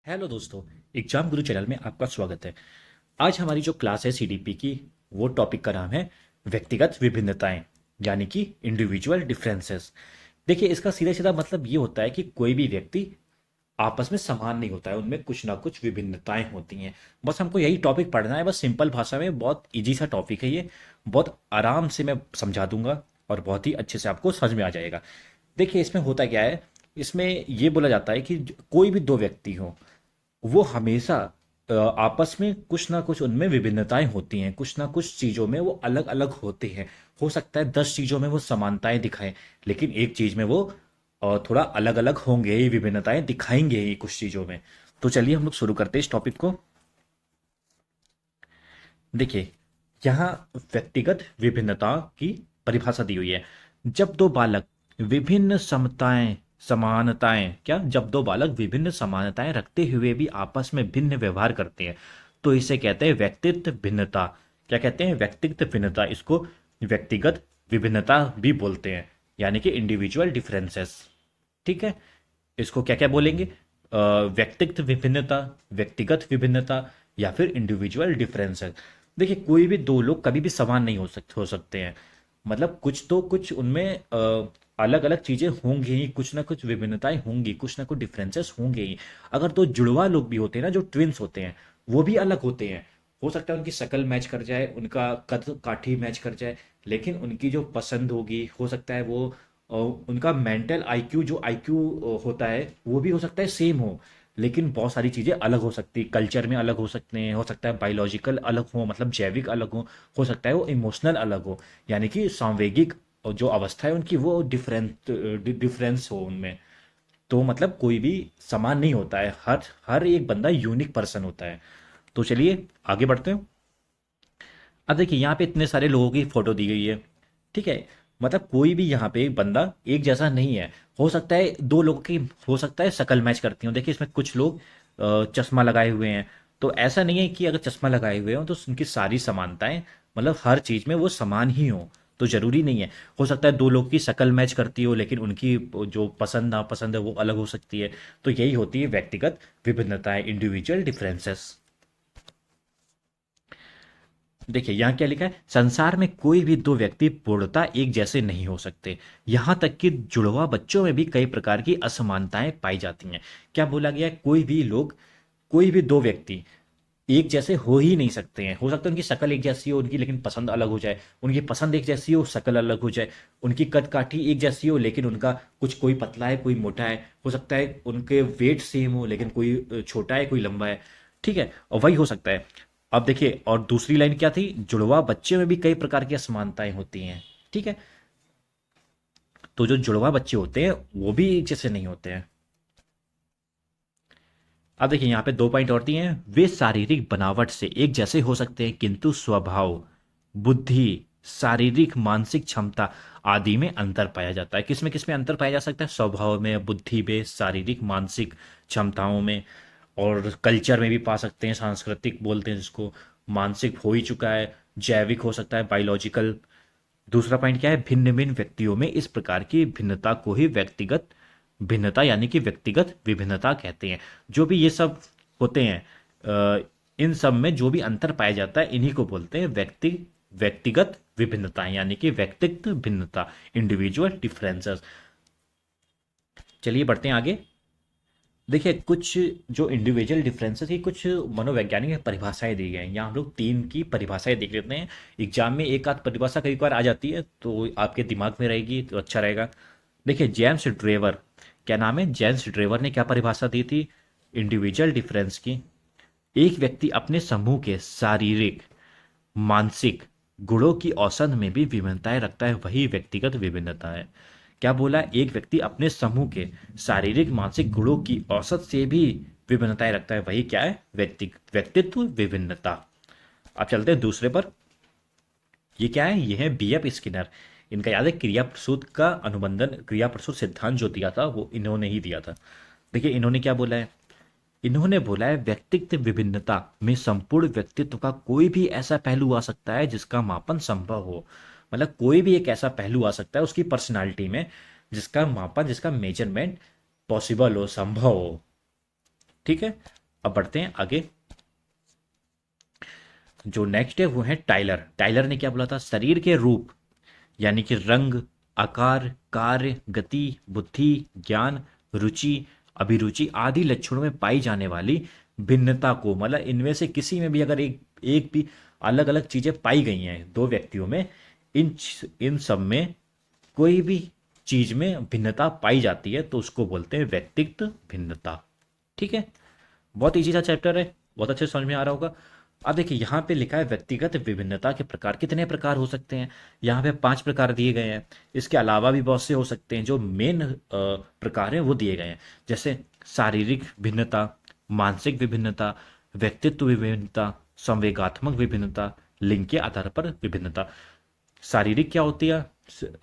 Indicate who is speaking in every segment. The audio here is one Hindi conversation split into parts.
Speaker 1: हेलो दोस्तों। एग्जाम गुरु चैनल में आपका स्वागत है। आज हमारी जो क्लास है सीडीपी की, वो टॉपिक का नाम है व्यक्तिगत विभिन्नताएं, यानी कि इंडिविजुअल डिफरेंसेस। देखिए, इसका सीधा सीधा मतलब ये होता है कि कोई भी व्यक्ति आपस में समान नहीं होता है, उनमें कुछ ना कुछ विभिन्नताएं होती हैं। बस हमको यही टॉपिक पढ़ना है, बस सिंपल भाषा में। बहुत इजी सा टॉपिक है ये, बहुत आराम से मैं समझा दूंगा और बहुत ही अच्छे से आपको समझ में आ जाएगा। देखिए, इसमें होता क्या है, इसमें ये बोला जाता है कि कोई भी दो व्यक्ति हो, वो हमेशा आपस में कुछ ना कुछ उनमें विभिन्नताएं होती हैं, कुछ ना कुछ चीज़ों में वो अलग अलग होते हैं। हो सकता है 10 चीज़ों में वो समानताएं दिखाएं, लेकिन एक चीज़ में वो थोड़ा अलग अलग होंगे ही, विभिन्नताएं दिखाएंगे ही कुछ चीज़ों में। तो चलिए हम लोग शुरू करते हैं इस टॉपिक को। देखिए, यहाँ व्यक्तिगत विभिन्नता की परिभाषा दी हुई है। जब दो बालक विभिन्न समताएं समानताएं क्या जब दो बालक विभिन्न समानताएं रखते हुए भी आपस में भिन्न व्यवहार करते हैं, तो इसे कहते हैं व्यक्तित्व भिन्नता। क्या कहते हैं? व्यक्तित्व भिन्नता। इसको व्यक्तिगत विभिन्नता भी बोलते हैं, यानी कि इंडिविजुअल डिफरेंसेस। ठीक है। इसको क्या क्या बोलेंगे? व्यक्तिगत विभिन्नता, व्यक्तिगत विभिन्नता, या फिर इंडिविजुअल डिफरेंसेस। देखिए, कोई भी दो लोग कभी भी समान नहीं हो सकते हैं। मतलब कुछ तो कुछ उनमें अलग अलग चीजें होंगी ही, कुछ ना कुछ विभिन्नताएं होंगी, कुछ ना कुछ डिफरेंसेस होंगे ही। अगर दो जुड़वा लोग भी होते हैं ना, जो ट्विंस होते हैं, वो भी अलग होते हैं। हो सकता है उनकी शक्ल मैच कर जाए, उनका कद काठी मैच कर जाए, लेकिन उनकी जो पसंद होगी, हो सकता है वो उनका मेंटल आईक्यू, जो आईक्यू होता है, वो भी हो सकता है सेम हो। लेकिन बहुत सारी चीज़ें अलग हो सकती, कल्चर में अलग हो सकते हैं, हो सकता है बायोलॉजिकल अलग हो, मतलब जैविक अलग हो सकता है वो इमोशनल अलग हो, यानी कि सांवेगिक जो अवस्था है उनकी, वो डिफरेंस हो उनमें। तो मतलब कोई भी समान नहीं होता है, हर हर एक बंदा यूनिक पर्सन होता है। तो चलिए आगे बढ़ते हैं। अब देखिए, यहाँ पे इतने सारे लोगों की फोटो दी गई है। ठीक है। मतलब कोई भी यहाँ पे बंदा एक जैसा नहीं है। हो सकता है दो लोगों की, हो सकता है शक्ल मैच करती हो। देखिए, इसमें कुछ लोग चश्मा लगाए हुए हैं, तो ऐसा नहीं है कि अगर चश्मा लगाए हुए हो तो उनकी सारी समानताएं, मतलब हर चीज में वो समान ही हो, तो जरूरी नहीं है। हो सकता है दो लोग की शक्ल मैच करती हो, लेकिन उनकी जो पसंद नापसंद है वो अलग हो सकती है। तो यही होती है व्यक्तिगत विभिन्नताएं, इंडिविजुअल डिफरेंसेस। देखिए, यहाँ क्या लिखा है, संसार में कोई भी दो व्यक्ति पूर्णतः एक जैसे नहीं हो सकते। यहाँ तक कि जुड़वा बच्चों में भी कई प्रकार की असमानताएं पाई जाती हैं। क्या बोला गया है? कोई भी लोग, कोई भी दो व्यक्ति एक जैसे हो ही नहीं सकते हैं। हो सकता है उनकी शक्ल एक जैसी हो उनकी, लेकिन पसंद अलग हो जाए। उनकी पसंद एक जैसी हो, शक्ल अलग हो जाए। उनकी कद काठी एक जैसी हो, लेकिन उनका कुछ, कोई पतला है कोई मोटा है। हो सकता है उनके वेट सेम हो, लेकिन कोई छोटा है कोई लंबा है। ठीक है, और वही हो सकता है। अब देखिए, और दूसरी लाइन क्या थी, जुड़वा बच्चे में भी कई प्रकार की असमानताएं होती हैं। ठीक है। तो जो जुड़वा बच्चे होते हैं वो भी एक जैसे नहीं होते हैं। अब देखिए, यहाँ पे 2 पॉइंट और दिए हैं। वे शारीरिक बनावट से एक जैसे हो सकते हैं, किंतु स्वभाव, बुद्धि, शारीरिक मानसिक क्षमता आदि में अंतर पाया जाता है। किस में अंतर पाया जा सकता है? स्वभाव में, बुद्धि में, शारीरिक मानसिक क्षमताओं में। और कल्चर में भी पा सकते हैं, सांस्कृतिक बोलते हैं जिसको। मानसिक हो ही चुका है, जैविक हो सकता है, बायोलॉजिकल। दूसरा पॉइंट क्या है, भिन्न भिन्न व्यक्तियों में इस प्रकार की भिन्नता को ही व्यक्तिगत भिन्नता यानी कि व्यक्तिगत विभिन्नता कहते हैं। जो भी ये सब होते हैं, इन सब में जो भी अंतर पाया जाता है, इन्हीं को बोलते हैं व्यक्तिगत विभिन्नताएं, यानी कि व्यक्तित्व भिन्नता, इंडिविजुअल डिफरेंसेस। चलिए बढ़ते हैं आगे। देखिए, कुछ जो इंडिविजुअल डिफरेंसेस की कुछ मनोवैज्ञानिक परिभाषाएं दी गई हैं। यहाँ हम लोग 3 की परिभाषाएं देख लेते हैं। एग्जाम में एक आध परिभाषा कई बार आ जाती है, तो आपके दिमाग में रहेगी तो अच्छा रहेगा। देखिए, जेम्स ड्रेवर, क्या नाम है, जेम्स ड्रेवर ने क्या परिभाषा दी थी इंडिविजुअल डिफरेंस की? एक व्यक्ति अपने समूह के शारीरिक, मानसिक गुणों की औसत में भी विभिन्नताएं रखता है, वही व्यक्तिगत विभिन्नता है। क्या बोला? एक व्यक्ति अपने समूह के शारीरिक मानसिक गुणों की औसत से भी विभिन्नताएं रखता है, वही क्या है? व्यक्तित्व विभिन्नता। अब चलते हैं दूसरे पर। ये क्या है? ये है बीएफ स्किनर। इनका याद है, क्रिया प्रसूत का अनुबंधन, क्रिया प्रसूत सिद्धांत जो दिया था वो इन्होंने ही दिया था। देखिए, इन्होंने क्या बोला है, इन्होंने बोला है व्यक्तित्व विभिन्नता में संपूर्ण व्यक्तित्व का कोई भी ऐसा पहलू आ सकता है जिसका मापन संभव हो। मतलब कोई भी एक ऐसा पहलू आ सकता है उसकी पर्सनालिटी में, जिसका मापन, जिसका मेजरमेंट पॉसिबल हो, संभव हो। ठीक है, अब बढ़ते हैं आगे। जो नेक्स्ट है वो है टाइलर। टाइलर ने क्या बोला था, शरीर के रूप यानी कि रंग, आकार, कार्य, गति, बुद्धि, ज्ञान, रुचि, अभिरुचि आदि लक्षणों में पाई जाने वाली भिन्नता को, मतलब इनमें से किसी में भी अगर एक एक भी अलग अलग चीजें पाई गई हैं दो व्यक्तियों में, इन इन सब में कोई भी चीज में भिन्नता पाई जाती है तो उसको बोलते हैं व्यक्तित्व भिन्नता। ठीक है, बहुत इजी सा चैप्टर है, बहुत अच्छे से समझ में आ रहा होगा। अब देखिए यहाँ पे लिखा है व्यक्तिगत विभिन्नता के प्रकार, कितने प्रकार हो सकते हैं, यहाँ पे 5 प्रकार दिए गए हैं। इसके अलावा भी बहुत से हो सकते हैं, जो मेन प्रकार हैं वो दिए गए हैं। जैसे शारीरिक भिन्नता, मानसिक विभिन्नता, व्यक्तित्व विभिन्नता, संवेगात्मक विभिन्नता, लिंग के आधार पर विभिन्नता। शारीरिक क्या होती है,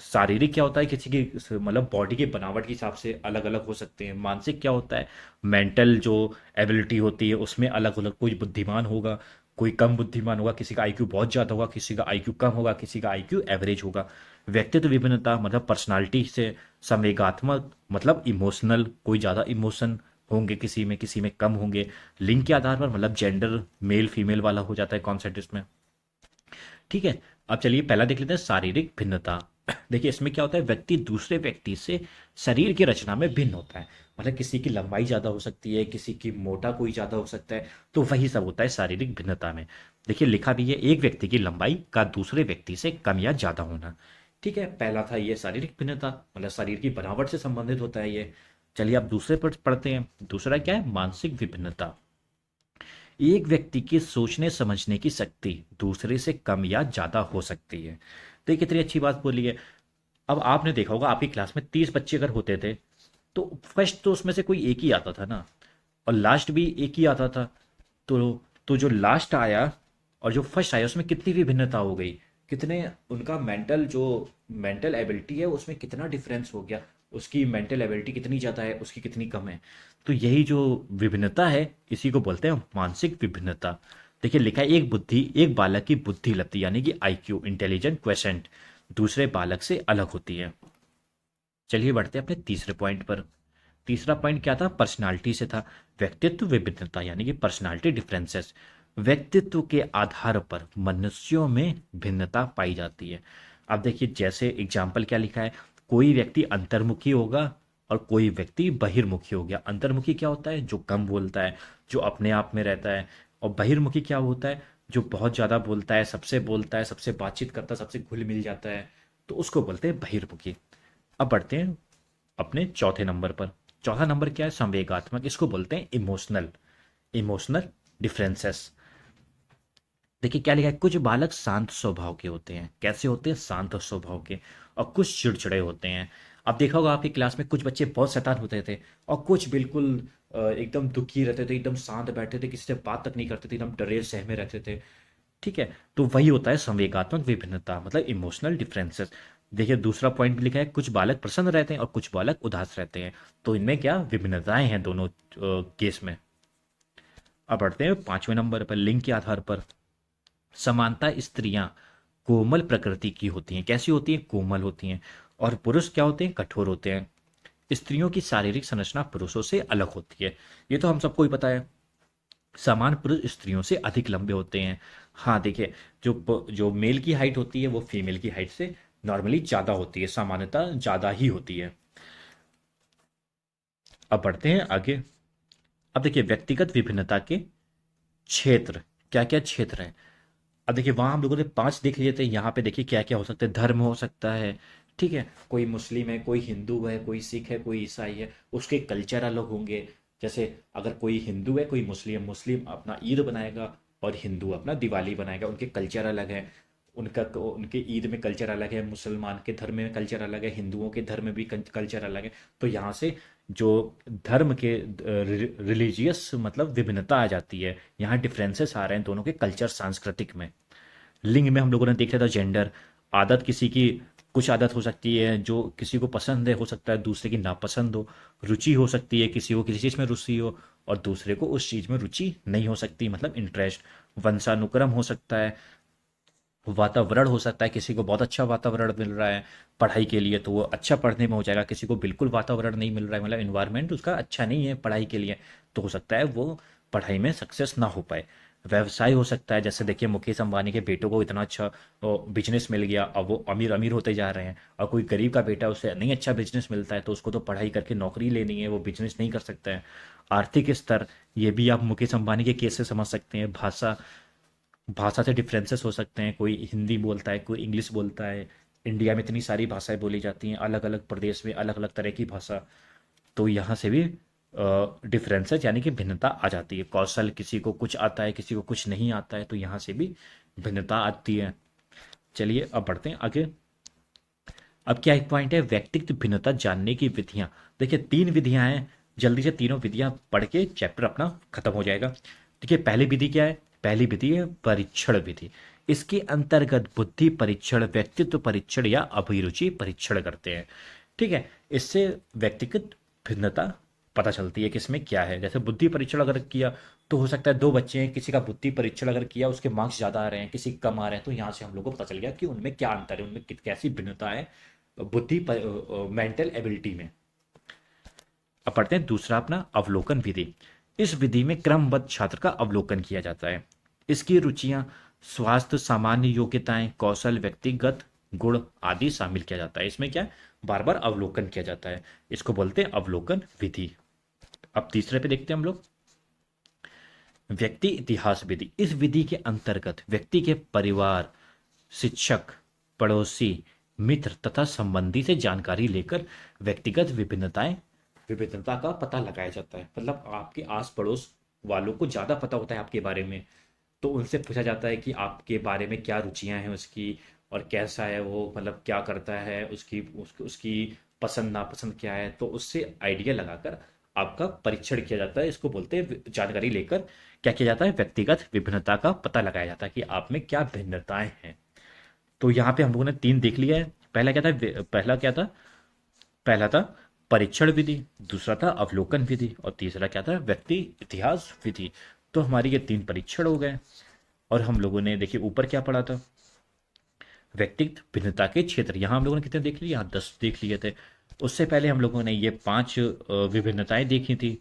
Speaker 1: शारीरिक क्या होता है, किसी की मतलब बॉडी के बनावट के हिसाब से अलग अलग हो सकते हैं। मानसिक क्या होता है, मेंटल जो एबिलिटी होती है उसमें अलग अलग, कोई बुद्धिमान होगा, कोई कम बुद्धिमान होगा, किसी का आईक्यू बहुत ज़्यादा होगा, किसी का आईक्यू कम होगा, किसी का आईक्यू एवरेज होगा। व्यक्तित्व विभिन्नता मतलब पर्सनालिटी से। संवेगात्मक मतलब इमोशनल, कोई ज़्यादा इमोशन होंगे किसी में कम होंगे। लिंग के आधार पर मतलब जेंडर मेल फीमेल वाला हो जाता है कॉन्सेप्ट इसमें। ठीक है, अब चलिए पहला देख लेते हैं शारीरिक भिन्नता। देखिए इसमें क्या होता है, व्यक्ति दूसरे व्यक्ति से शरीर की रचना में भिन्न होता है। मतलब किसी की लंबाई ज़्यादा हो सकती है, किसी की मोटा कोई ज़्यादा हो सकता है, तो वही सब होता है शारीरिक भिन्नता में। देखिए लिखा भी है, एक व्यक्ति की लंबाई का दूसरे व्यक्ति से कम या ज़्यादा होना। ठीक है, पहला था ये शारीरिक भिन्नता, मतलब शरीर की बनावट से संबंधित होता है ये। चलिए अब दूसरे पर पढ़ते हैं। दूसरा क्या है, मानसिक विभिन्नता। एक व्यक्ति की सोचने समझने की शक्ति दूसरे से कम या ज्यादा हो सकती है। तो ये कितनी अच्छी बात बोली है। अब आपने देखा होगा आपकी क्लास में 30 बच्चे अगर होते थे तो फर्स्ट तो उसमें से कोई एक ही आता था ना, और लास्ट भी एक ही आता था। तो जो लास्ट आया और जो फर्स्ट आया उसमें कितनी भी भिन्नता हो गई, कितने उनका मेंटल एबिलिटी है उसमें कितना डिफरेंस हो गया, उसकी मेंटल एबिलिटी कितनी ज़्यादा है, उसकी कितनी कम है। तो यही जो विभिन्नता है इसी को बोलते हैं मानसिक विभिन्नता। देखिए लिखा है, एक बालक की बुद्धि लब्धि यानी कि आईक्यू इंटेलिजेंट क्वेश्चन दूसरे बालक से अलग होती है। चलिए बढ़ते हैं अपने तीसरे पॉइंट पर। तीसरा पॉइंट क्या था, पर्सनालिटी से था। व्यक्तित्व विभिन्नता यानी कि पर्सनालिटी डिफरेंसेस। व्यक्तित्व के आधार पर मनुष्यों में भिन्नता पाई जाती है। अब देखिए जैसे एग्जाम्पल क्या लिखा है, कोई व्यक्ति अंतर्मुखी होगा और कोई व्यक्ति बहिर्मुखी हो गया। अंतर्मुखी क्या होता है, जो कम बोलता है, जो अपने आप में रहता है। और बहिर्मुखी क्या होता है, जो बहुत ज़्यादा बोलता है, सबसे बातचीत करता है, सबसे घुल मिल जाता है, तो उसको बोलते हैं बहिर्मुखी। अब बढ़ते हैं अपने चौथे नंबर पर। चौथा नंबर क्या है, संवेगात्मक, इसको बोलते हैं इमोशनल। Emotional differences. देखिए क्या लिखा है, कुछ बालक शांत स्वभाव के होते हैं। कैसे होते हैं, शांत स्वभाव के। और कुछ चिड़चिड़े होते हैं। अब देखा होगा आपकी क्लास में कुछ बच्चे बहुत शैतान होते थे और कुछ बिल्कुल एकदम दुखी रहते थे, एकदम शांत बैठे थे, किसी से बात तक नहीं करते थे, एकदम डरे सहमे रहते थे। ठीक है, तो वही होता है संवेगात्मक विभिन्नता मतलब इमोशनल डिफरेंसेस। देखिए दूसरा पॉइंट भी लिखा है, कुछ बालक प्रसन्न रहते हैं और कुछ बालक उदास रहते हैं। तो इनमें क्या विभिन्नताएं हैं दोनों केस में। अब बढ़ते हैं पांचवें नंबर पर, लिंग के आधार पर। समानता, स्त्रियां कोमल प्रकृति की होती हैं। कैसी होती हैं, कोमल होती हैं। और पुरुष क्या होते हैं, कठोर होते हैं। स्त्रियों की शारीरिक संरचना पुरुषों से अलग होती है, ये तो हम सबको ही पता है। समान पुरुष स्त्रियों से अधिक लंबे होते हैं। हाँ देखिए, जो मेल की हाइट होती है वो फीमेल की हाइट से नॉर्मली ज़्यादा होती है, सामान्यतः ज़्यादा ही होती है। अब बढ़ते हैं आगे। अब देखिए व्यक्तिगत विभिन्नता के क्षेत्र, क्या क्या क्षेत्र हैं। अब देखिए वहाँ हम लोगों ने 5 देख लिए थे, यहाँ पे देखिए क्या क्या हो सकता है। धर्म हो सकता है, ठीक है, कोई मुस्लिम है, कोई हिंदू है, कोई सिख है, कोई ईसाई है, उसके कल्चर अलग होंगे। जैसे अगर कोई हिंदू है, कोई मुस्लिम, मुस्लिम अपना ईद बनाएगा और हिंदू अपना दिवाली बनाएगा, उनके कल्चर अलग है। उनके ईद में कल्चर अलग है, मुसलमान के धर्म में कल्चर अलग है, हिंदुओं के धर्म में भी कल्चर अलग है। तो यहाँ से जो धर्म के रिलीजियस मतलब विभिन्नता आ जाती है, यहाँ डिफरेंसेस आ रहे हैं दोनों के कल्चर सांस्कृतिक में। लिंग में हम लोगों ने देख लिया था जेंडर। आदत, किसी की कुछ आदत हो सकती है जो किसी को पसंद है, हो सकता है दूसरे की नापसंद हो। रुचि हो सकती है, किसी को किसी चीज़ में रुचि हो और दूसरे को उस चीज़ में रुचि नहीं हो सकती, मतलब इंटरेस्ट। वंशानुक्रम हो सकता है। वातावरण हो सकता है, किसी को बहुत अच्छा वातावरण मिल रहा है पढ़ाई के लिए तो वो अच्छा पढ़ने में हो जाएगा, किसी को बिल्कुल वातावरण नहीं मिल रहा है, मतलब इन्वायरमेंट उसका अच्छा नहीं है पढ़ाई के लिए, तो हो सकता है वो पढ़ाई में सक्सेस ना हो पाए। व्यवसाय हो सकता है, जैसे देखिए मुकेश अंबानी के बेटों को इतना अच्छा बिजनेस मिल गया, अब वो अमीर अमीर होते जा रहे हैं, और कोई गरीब का बेटा उसे नहीं अच्छा बिजनेस मिलता है तो उसको तो पढ़ाई करके नौकरी लेनी है, वो बिजनेस नहीं कर सकता है। आर्थिक स्तर, ये भी आप मुकेश अंबानी के केस से समझ सकते हैं। भाषा, भाषा से डिफरेंसेस हो सकते हैं, कोई हिंदी बोलता है कोई इंग्लिश बोलता है, इंडिया में इतनी सारी भाषाएं बोली जाती हैं, अलग अलग प्रदेश में अलग अलग तरह की भाषा, तो यहाँ से भी डिफरेंसेस यानी कि भिन्नता आ जाती है। कौशल, किसी को कुछ आता है किसी को कुछ नहीं आता है, तो यहाँ से भी भिन्नता आती है। चलिए अब बढ़ते हैं आगे। अब क्या एक पॉइंट है, व्यक्तिगत भिन्नता जानने की विधियां। देखिए 3 विधियां हैं, जल्दी से तीनों विधियां पढ़ के चैप्टर अपना खत्म हो जाएगा। देखिए पहली विधि क्या है, पहली विधि है परीक्षण विधि। इसके अंतर्गत बुद्धि परीक्षण, व्यक्तित्व परीक्षण या अभिरुचि परीक्षण करते हैं। ठीक है, इससे व्यक्तिगत भिन्नता पता चलती है कि इसमें क्या है। जैसे बुद्धि परीक्षण अगर किया तो हो सकता है 2 बच्चे हैं, किसी का बुद्धि परीक्षण अगर किया उसके मार्क्स ज़्यादा आ रहे हैं, किसी के कम आ रहे हैं, तो यहाँ से हम लोग को पता चल गया कि उनमें क्या अंतर है, उनमें कैसी भिन्नता है बुद्धि मेंटल एबिलिटी में। अब पढ़ते हैं दूसरा अपना अवलोकन विधि। इस विधि में क्रमबद्ध छात्र का अवलोकन किया जाता है, इसकी रुचियां, स्वास्थ्य, सामान्य योग्यताएं, कौशल, व्यक्तिगत गुण आदि शामिल किया जाता है। इसमें क्या, बार बार अवलोकन किया जाता है, इसको बोलते हैं अवलोकन विधि। अब तीसरे पे देखते हैं हम लोग, व्यक्ति इतिहास विधि। इस विधि के अंतर्गत व्यक्ति के परिवार, शिक्षक, पड़ोसी, मित्र तथा संबंधी से जानकारी लेकर व्यक्तिगत विभिन्नता का पता लगाया जाता है। मतलब आपके आस पड़ोस वालों को ज़्यादा पता होता है आपके बारे में, तो उनसे पूछा जाता है कि आपके बारे में क्या रुचियां हैं उसकी, और कैसा है वो, मतलब क्या करता है, उसकी पसंद नापसंद क्या है, तो उससे आइडिया लगाकर आपका परीक्षण किया जाता है। इसको बोलते हैं जानकारी लेकर क्या किया जाता है, व्यक्तिगत विभिन्नता का पता लगाया जाता है कि आप में क्या भिन्नताएं हैं। तो यहाँ पे हम लोगों ने 3 देख लिया है। पहला क्या था, पहला क्या था, पहला था परीक्षण विधि, दूसरा था अवलोकन विधि, और तीसरा क्या था, व्यक्ति इतिहास विधि। तो हमारी ये 3 परीक्षण हो गए। और हम लोगों ने देखिए ऊपर क्या पढ़ा था, व्यक्तिगत भिन्नता के क्षेत्र, यहाँ हम लोगों ने कितने देख लिए, यहाँ 10 देख लिए थे। उससे पहले हम लोगों ने ये 5 विभिन्नताएं देखी थी।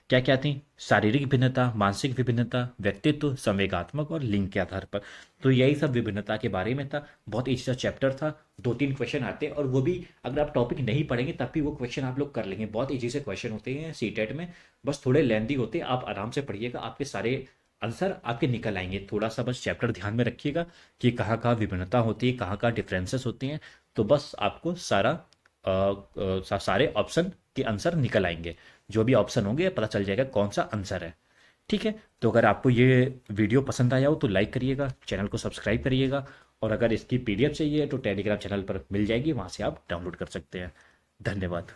Speaker 1: क्या क्या थी, शारीरिक भिन्नता, मानसिक विभिन्नता, व्यक्तित्व, संवेगात्मक और लिंग के आधार पर। तो यही सब विभिन्नता के बारे में था। बहुत इजी सा चैप्टर था, 2-3 क्वेश्चन आते हैं, और वो भी अगर आप टॉपिक नहीं पढ़ेंगे तब भी वो क्वेश्चन आप लोग कर लेंगे। बहुत इजी से क्वेश्चन होते हैं सीटेट में, बस थोड़े लेंदी होते हैं, आप आराम से पढ़िएगा, आपके सारे आंसर आपके निकल आएंगे। थोड़ा सा बस चैप्टर ध्यान में रखिएगा कि कहाँ कहाँ विभिन्नता होती है, कहाँ कहाँ डिफरेंसेस होती हैं, तो बस आपको सारे ऑप्शन के आंसर निकल आएंगे। जो भी ऑप्शन होंगे पता चल जाएगा कौन सा आंसर है। ठीक है, तो अगर आपको ये वीडियो पसंद आया हो तो लाइक करिएगा, चैनल को सब्सक्राइब करिएगा, और अगर इसकी पीडीएफ चाहिए तो टेलीग्राम चैनल पर मिल जाएगी, वहाँ से आप डाउनलोड कर सकते हैं। धन्यवाद।